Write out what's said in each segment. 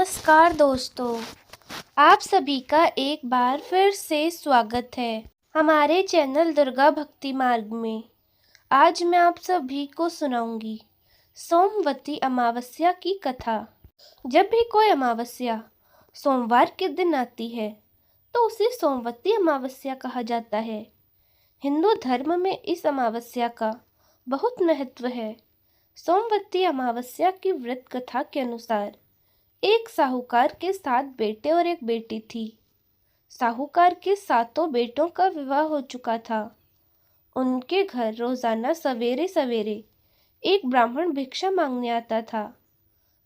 नमस्कार दोस्तों, आप सभी का एक बार फिर से स्वागत है हमारे चैनल दुर्गा भक्ति मार्ग में। आज मैं आप सभी को सुनाऊंगी सोमवती अमावस्या की कथा। जब भी कोई अमावस्या सोमवार के दिन आती है तो उसे सोमवती अमावस्या कहा जाता है। हिंदू धर्म में इस अमावस्या का बहुत महत्व है। सोमवती अमावस्या की व्रत कथा के अनुसार एक साहूकार के 7 बेटे और एक बेटी थी। साहूकार के 7 बेटों का विवाह हो चुका था। उनके घर रोजाना सवेरे सवेरे एक ब्राह्मण भिक्षा मांगने आता था।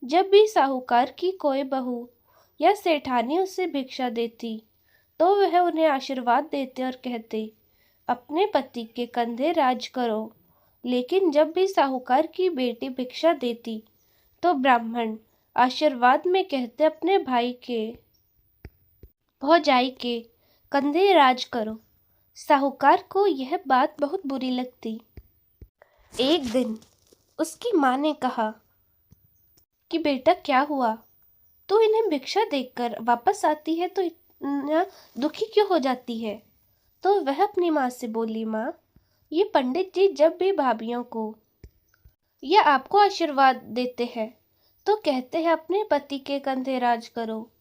जब भी साहूकार की कोई बहू या सेठानी उसे भिक्षा देती तो वह उन्हें आशीर्वाद देते और कहते, अपने पति के कंधे राज करो। लेकिन जब भी साहूकार की बेटी भिक्षा देती तो ब्राह्मण आशीर्वाद में कहते, अपने भाई के भौजाई के कंधे राज करो। साहूकार को यह बात बहुत बुरी लगती। एक दिन उसकी माँ ने कहा कि बेटा क्या हुआ, तू इन्हें भिक्षा देकर वापस आती है तो इतना दुखी क्यों हो जाती है। तो वह अपनी माँ से बोली, माँ, ये पंडित जी जब भी भाभियों को या आपको आशीर्वाद देते हैं तो कहते हैं अपने पति के कंधे राज करो,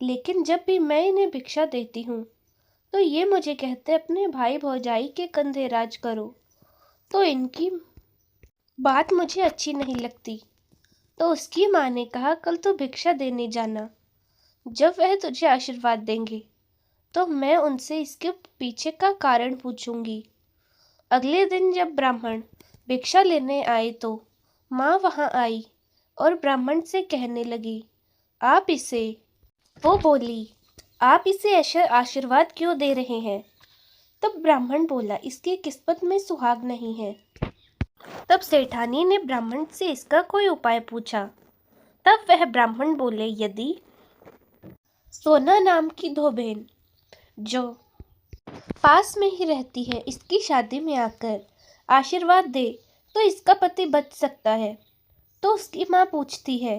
लेकिन जब भी मैं इन्हें भिक्षा देती हूँ तो ये मुझे कहते अपने भाई भौजाई के कंधे राज करो। तो इनकी बात मुझे अच्छी नहीं लगती। तो उसकी माँ ने कहा, कल तो भिक्षा देने जाना, जब वह तुझे आशीर्वाद देंगे तो मैं उनसे इसके पीछे का कारण पूछूंगी। अगले दिन जब ब्राह्मण भिक्षा लेने आए तो माँ वहां आई और ब्राह्मण से कहने लगी, वो बोली, आप इसे ऐसा आशीर्वाद क्यों दे रहे हैं। तब ब्राह्मण बोला, इसकी किस्मत में सुहाग नहीं है। तब सेठानी ने ब्राह्मण से इसका कोई उपाय पूछा। तब वह ब्राह्मण बोले, यदि सोना नाम की 2 बहन जो पास में ही रहती है इसकी शादी में आकर आशीर्वाद दे तो इसका पति बच सकता है। तो उसकी माँ पूछती है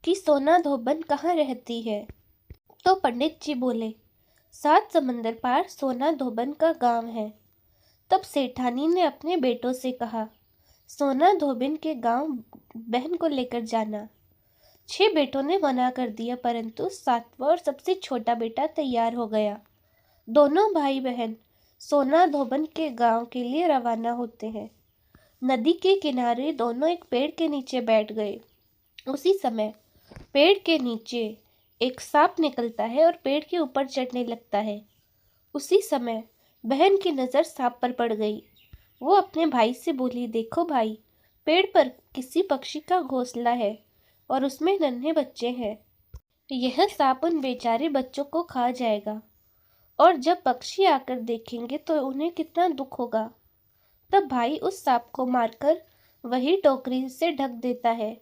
कि सोना धोबन कहाँ रहती है। तो पंडित जी बोले, 7 समंदर पार सोना धोबन का गांव है। तब सेठानी ने अपने बेटों से कहा, सोना धोबन के गांव बहन को लेकर जाना। 6 बेटों ने मना कर दिया, परंतु 7वां और सबसे छोटा बेटा तैयार हो गया। दोनों भाई बहन सोना धोबन के गांव के लिए रवाना होते हैं। नदी के किनारे दोनों एक पेड़ के नीचे बैठ गए। उसी समय पेड़ के नीचे एक सांप निकलता है और पेड़ के ऊपर चढ़ने लगता है। उसी समय बहन की नज़र सांप पर पड़ गई। वो अपने भाई से बोली, देखो भाई, पेड़ पर किसी पक्षी का घोंसला है और उसमें नन्हे बच्चे हैं। यह सांप उन बेचारे बच्चों को खा जाएगा और जब पक्षी आकर देखेंगे तो उन्हें कितना दुख होगा। तब भाई उस सांप को मारकर वही टोकरी से ढक देता है।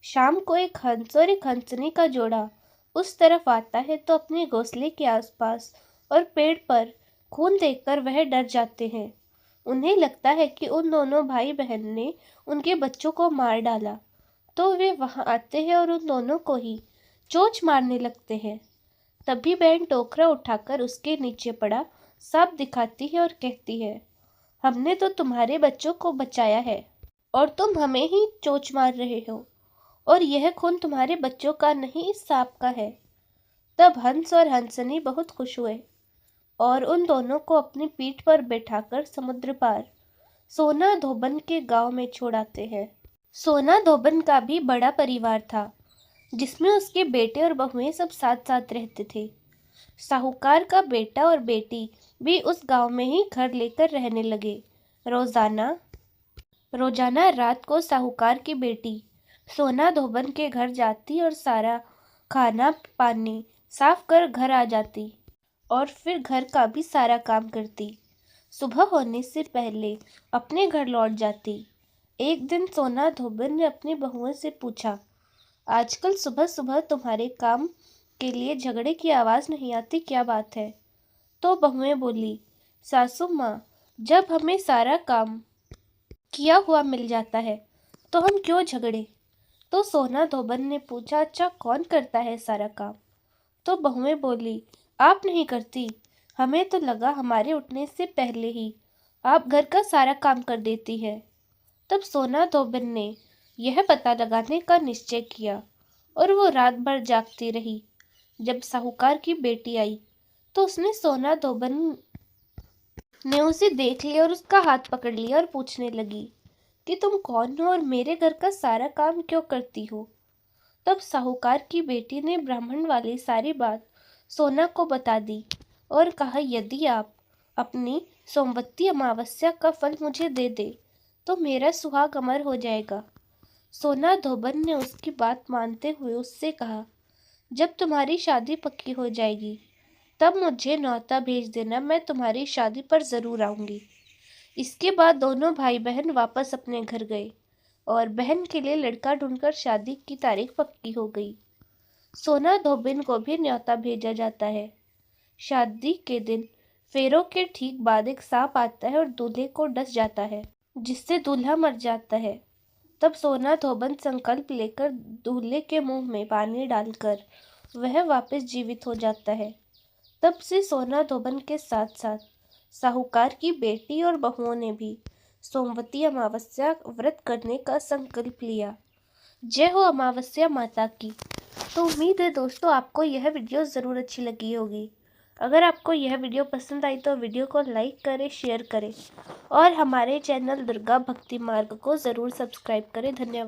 शाम को एक हंस और एक हंसनी का जोड़ा उस तरफ आता है तो अपने घोंसले के आसपास और पेड़ पर खून देखकर वह डर जाते हैं। उन्हें लगता है कि उन दोनों भाई बहन ने उनके बच्चों को मार डाला। तो वे वहां आते हैं और उन दोनों को ही चोंच मारने लगते हैं। तभी बहन टोकरा उठाकर उसके नीचे पड़ा सांप दिखाती है और कहती है, हमने तो तुम्हारे बच्चों को बचाया है और तुम हमें ही चोंच मार रहे हो, और यह खून तुम्हारे बच्चों का नहीं, इस सांप का है। तब हंस और हंसनी बहुत खुश हुए और उन दोनों को अपनी पीठ पर बैठाकर समुद्र पार सोना धोबन के गांव में छोड़ाते हैं। सोना धोबन का भी बड़ा परिवार था, जिसमें उसके बेटे और बहुएं सब साथ साथ रहते थे। साहूकार का बेटा और बेटी भी उस गांव में ही घर लेकर रहने लगे। रोजाना रात को साहूकार की बेटी सोना धोबन के घर जाती और सारा खाना पानी साफ कर घर आ जाती और फिर घर का भी सारा काम करती। सुबह होने से पहले अपने घर लौट जाती। एक दिन सोना धोबन ने अपनी बहुओं से पूछा, आजकल सुबह सुबह तुम्हारे काम के लिए झगड़े की आवाज़ नहीं आती, क्या बात है। तो बहुएं बोली, सासू माँ, जब हमें सारा काम किया हुआ मिल जाता है तो हम क्यों झगड़े। तो सोना धोबन ने पूछा, अच्छा कौन करता है सारा काम? तो बहुएं बोली, आप नहीं करती, हमें तो लगा हमारे उठने से पहले ही आप घर का सारा काम कर देती है। तब सोना धोबन ने यह पता लगाने का निश्चय किया और वो रात भर जागती रही। जब साहूकार की बेटी आई तो उसने सोना धोबन ने उसे देख लिया और उसका हाथ पकड़ लिया और पूछने लगी कि तुम कौन हो और मेरे घर का सारा काम क्यों करती हो? तब साहूकार की बेटी ने ब्राह्मण वाली सारी बात सोना को बता दी और कहा, यदि आप अपनी सोमवती अमावस्या का फल मुझे दे दे तो मेरा सुहाग अमर हो जाएगा। सोना धोबन ने उसकी बात मानते हुए उससे कहा, जब तुम्हारी शादी पक्की हो जाएगी तब मुझे न्योता भेज देना, मैं तुम्हारी शादी पर ज़रूर आऊँगी। इसके बाद दोनों भाई बहन वापस अपने घर गए और बहन के लिए लड़का ढूंढकर शादी की तारीख पक्की हो गई। सोना धोबिन को भी न्योता भेजा जाता है। शादी के दिन फेरों के ठीक बाद एक सांप आता है और दूल्हे को डस जाता है, जिससे दूल्हा मर जाता है। तब सोना धोबन संकल्प लेकर दूल्हे के मुंह में पानी डालकर वह वापस जीवित हो जाता है। तब से सोना धोबन के साथ साथ साहूकार की बेटी और बहुओं ने भी सोमवती अमावस्या व्रत करने का संकल्प लिया। जय हो अमावस्या माता की। तो उम्मीद है दोस्तों आपको यह वीडियो ज़रूर अच्छी लगी होगी। अगर आपको यह वीडियो पसंद आई तो वीडियो को लाइक करें, शेयर करें और हमारे चैनल दुर्गा भक्ति मार्ग को ज़रूर सब्सक्राइब करें। धन्यवाद।